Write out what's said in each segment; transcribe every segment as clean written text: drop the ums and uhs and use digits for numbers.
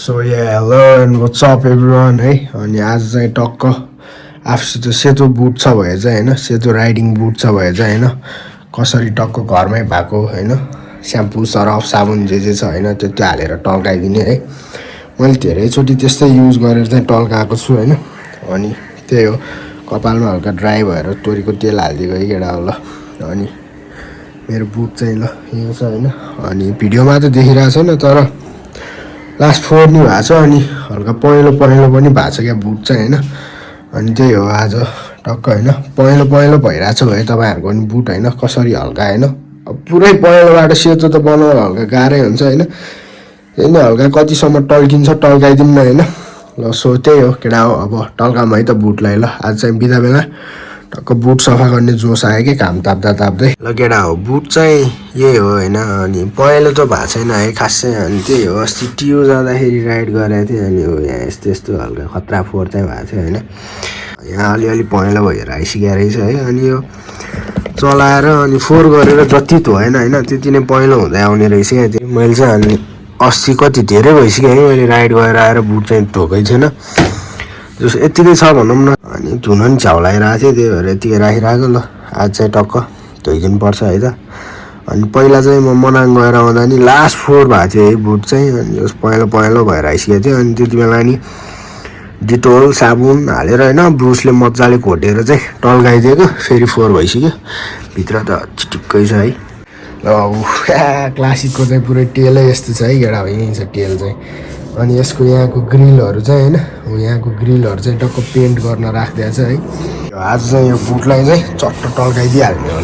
So yeah, hello and what's up everyone है अनि आज चाहिँ टक्क आफूसित सेतो बुट छ भए चाहिँ हैन सेतो राइडिङ बुट छ भए चाहिँ हैन कसरी टक्क घरमै भएको हैन स्याम्पू सरफ साबुन जे छ हैन त्यो हालेर टल्काइदिने है मैले धेरैचोटी त्यस्तै युज गरेर चाहिँ टल्काएको छु हैन अनि त्यही हो कपालमा हल्का ड्राई भएर तोरीको तेल हाल्दिएको है केटा हो ल अनि मेरो बुट चाहिँ ल यो छ हैन अनि भिडियोमा त देखिरहेको छैन तर लास्ट 4 नि भएको छ अनि हल्का पहेँलो पनि भएको छ क्या बुट चाहिँ हैन अनि त्यही हो आज टक्क हैन पहेँलो भइरहेको छ भए तपाईहरुको पनि बुट हैन कसरी हल्का हैन पुरै पहेँलोबाट सेतो त बनाउन हल्का गाह्रै हुन्छ हैन हैन हल्का कतिसम्म टल्किन्छ टल्काइदिउँ न हैन ल सो त्यही हो केटा हो अब टल्काम है त बुटलाई ल आज चाहिँ बिदा बेला टक्क बुट सफा गर्ने जोस आयो के काम ताप्दै ल केटा हो बुट चाहिँ यही हो हैन अनि पहेँलो त भएको छैन है खासै अनि त्यही हो अस्ति टियो जाँदाखेरि राइड गरेको थिएँ अनि हो यहाँ यस्तो हल्का खतरा फोहोर चाहिँ भएको थियो हैन यहाँ अलिअलि पहेँलो भएर आइसकेको रहेछ है अनि यो चलाएर अनि फोहोर गरेर जति धोएन हैन त्यति नै पहेँलो हुँदै आउने रहेछ क्या मैले चाहिँ अनि अस्ति कति धेरै भइसक्यो है मैले राइड गरेर आएर बुट चाहिँ धोकै थिएन जस यतिकै छ भनौँ न अनि धुन नि झ्याउलाइरहेको थियो त्यही भएर यतिकै राखिरहेको ल आज चाहिँ टक्क धोइदिनु पर्छ है त अनि पहिला चाहिँ म मनाङ गएर आउँदा नि लास्ट फोहोर भएको थियो है बुट चाहिँ अनि यस पहेँलो भएर आइसकेको थियो अनि त्यति बेला नि डिटोल साबुन हालेर हैन ब्रुसले मजाले घोटेर चाहिँ टल्काइदिएको फेरि फोहोर भइसक्यो भित्र त चिटिक्कै छ है ल क्लासिकको चाहिँ पुरै टेलै यस्तो छ है केटा यहीँ छ टेल चाहिँ अनि यसको यहाँको ग्रिलहरु चाहिँ हैन यहाँको ग्रिलहरु चाहिँ टक्क पेन्ट गर्न राखिदिएको छ है आज चाहिँ यो बुटलाई चाहिँ चट्ट टल्काइदिहाल्ने हो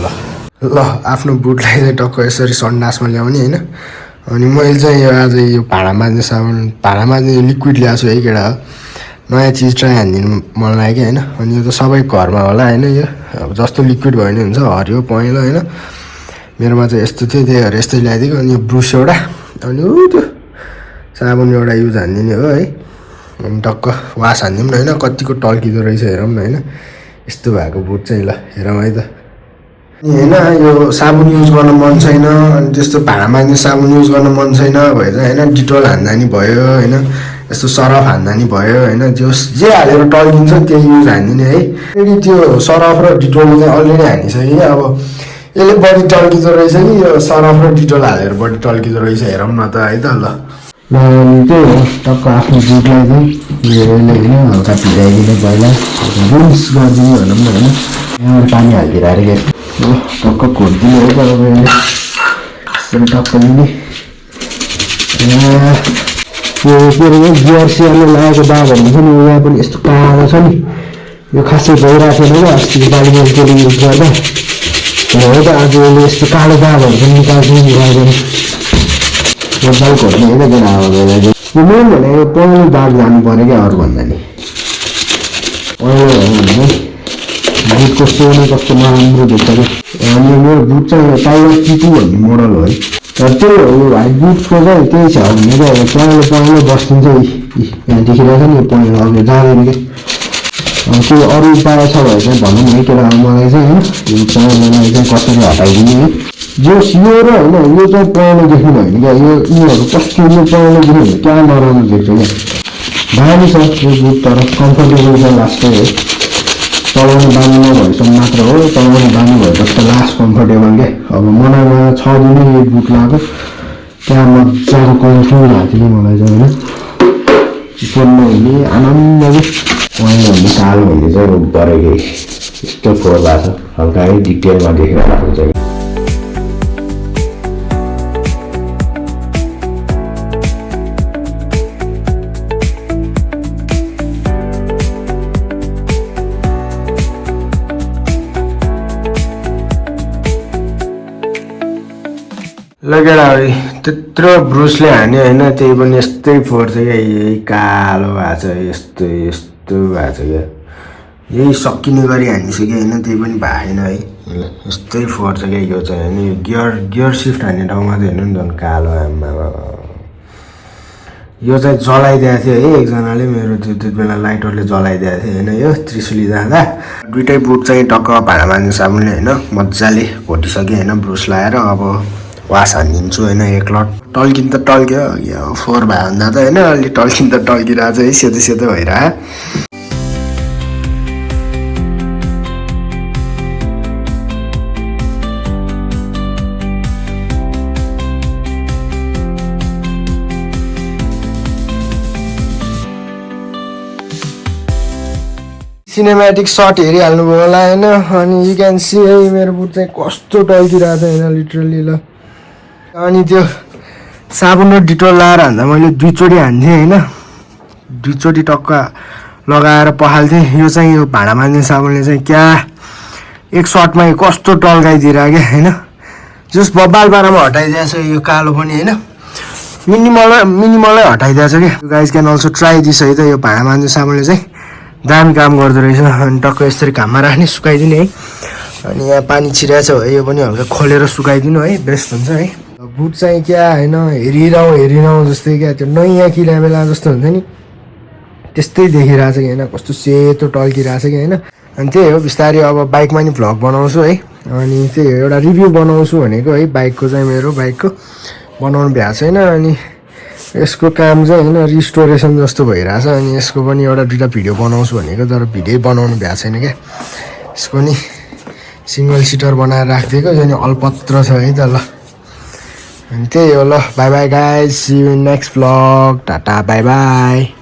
ल आफ्नो बुटलाई चाहिँ टक्क यसरी सन्डासमा ल्याउने हैन अनि मैले चाहिँ यो आज यो भाँडा माझ्ने साबुन भाँडा माझ्ने लिक्विड ल्याएको छु है केटा नयाँ चिज ट्राई हान्दिनु मन लाग्यो हैन अनि यो त सबै घरमा होला हैन यो अब जस्तो लिक्विड भयो नि हुन्छ हरियो पहेँलो हैन मेरोमा चाहिँ यस्तो थियो त्यही भएर यस्तै ल्याइदिएको अनि यो ब्रुस एउटा अनि त्यो साबुन एउटा युज हान्दिने हो है अनि टक्क वास हान्दिउँ न हैन कतिको टल्किदो रहेछ हेरौँ न हैन यस्तो भएको बुट चाहिँ ल हेरौँ है त हैन यो साबुन युज गर्न मन छैन अनि त्यस्तो भाँडा माझ्ने साबुन युज गर्न मन छैन भए चाहिँ हैन डिटोल हान्दा नि भयो हैन यस्तो सरफ हान्दा नि भयो हैन जे हालेर टल्किन्छ त्यही युज हान्दिने है फेरि त्यो सरफ र डिटोल चाहिँ अलरेडी हानिसके अब यसले बडी टल्किदो रहेछ कि यो सरफ र डिटोल हालेर बडी टल्किदो रहेछ हेरौँ न त है त ल त्यही हो टक्क आफ्नो बुटलाई चाहिँ यसले होइन हल्का भिजाइदिने पहिला रिन्स गरिदिने भनौँ न होइन यहाँबाट पानी हालिदिएर अरे टक्क खोलिदिने है तपाईँले यसरी टक्क लिने यो के अरे गियर सियरले लागेको दागहरू हुन्छ नि यहाँ पनि यस्तो कालो छ नि यो खासै भइरहेको छैन क्या अस्तिको पालि मैले त्यसले युज गर्दा हो त आज यसले यस्तो कालो दागहरू पनि निकाल्छु गर्दैन मजाले खोज्ने होइन केटा अब यो मेन भनेको पहेँलो दाग जानु पऱ्यो क्या अरू भन्दा नि पहेँलो भयो भने बुटको सोनी कस्तो नराम्रो देख्छ क्या अनि मेरो बुट चाहिँ टाइगर टिटु भन्ने मोडल हो है तर त्यही हो यो भाइ बुटको चाहिँ त्यही छ भने चाहिँ पहेँलो बस्दिन्छ यहाँ देखिरहेको छ नि यो पहेँलो अब जाँदैन क्या त्यो अरू उपाय छ भने चाहिँ भनौँ है केटा मलाई चाहिँ होइन यो पहेँलोलाई चाहिँ कसरी हटाइदिने है जो यो र होइन यो चाहिँ पहेँलो देख्नु भयो भने क्या यिनीहरू कस्तो यो पहेँलो देख्नु भने क्या नराम्रो देख्छ क्या दामी छ यो बुट तर कम्फर्टेबल छ लास्टै है चलाउनु बानी नभएसम्म मात्र हो चलाउनु बानी भएपछि त लास्ट कम्फर्टेबल क्या अब मनामा 6 दिन यो बुट लगाएको त्यहाँ मजाको कम्फर्ट भएको थियो मलाई चाहिँ होइन चिसो नहुने आनन्दले पहेँलो हुने कालो हुने चाहिँ परेको यस्तो फोहोर भएको छ हल्का है डिटेलमा देखेर आएको चाहिँ लगेर त्यत्रो ब्रुसले हान्यो होइन त्यही पनि यस्तै फोहोर छ क्या यही कालो भएको छ यस्तो भएको छ क्या यही सकिने गरी हानिसक्यो होइन त्यही पनि भएन है यस्तै फोहोर छ क्या यो चाहिँ होइन यो गियर शिफ्ट हान्ने ठाउँमा चाहिँ हेर्नु नि झन् कालो आमा यो चाहिँ जलाइदिएको थियो है एकजनाले मेरो त्यति बेला लाइटरले जलाइदिएको थियो होइन यो त्रिशुली जाँदा दुइटै बुट चाहिँ टक्क भाँडा माझ्ने साबुनले होइन मजाले घोटिसक्यो होइन ब्रुस लाएर अब वास हानिदिन्छु होइन एक लट टल्किन त टल्क्यो फोहोर भयो भन्दा त होइन अलि टल्किन त टल्किरहेको छ है सेतो सेतो भइरह सिनेमेटिक सर्ट हेरिहाल्नुभयो होला होइन अनि यु क्यान सी है मेरो बुट चाहिँ कस्तो टल्किरहेको छ होइन लिटरली ल अनि त्यो साबुन र डिटोल लगाएर हान्दा मैले 2 चोटि हान्थेँ होइन 2 चोटि टक्क लगाएर पखाल्थेँ यो चाहिँ यो भाँडा मान्ने साबुनले चाहिँ क्या एक सर्टमै कस्तो टल्काइदिएर क्या होइन जस बब्बाल पारामा हटाइदिएछ यो कालो पनि होइन मिनिमलै हटाइदिएछ क्या guys can also try this है त यो भाँडा मान्ने साबुनले चाहिँ दामी काम गर्दो रहेछ अनि टक्क यसरी घाममा राख्ने सुकाइदिने है अनि यहाँ पानी छिरेछ है यो पनि हल्का खोलेर सुकाइदिनु है बेस्ट हुन्छ है बुट चाहिँ क्या होइन हेरिरहँ जस्तै क्या त्यो नयाँ किरा बेला जस्तो हुन्छ नि त्यस्तै देखिरहेछ कि होइन कस्तो सेतो टल्किरहेछ कि होइन अनि त्यही हो बिस्तारै अब बाइकमा नि भ्लग बनाउँछु है अनि त्यही हो एउटा रिभ्यू बनाउँछु भनेको है बाइकको चाहिँ मेरो बाइकको बनाउनु भ्याएको छैन अनि यसको काम चाहिँ होइन रिस्टोरेसन जस्तो भइरहेछ अनि यसको पनि एउटा 2टा भिडियो बनाउँछु भनेको तर भिडियो बनाउनु भ्याएको छैन क्या यसको नि सिङ्गल सिटर बनाएर राखिदिएको यो नि अलपत्र छ है त ल अनि त्यही हो ल bye bye guys see you in next vlog tata bye by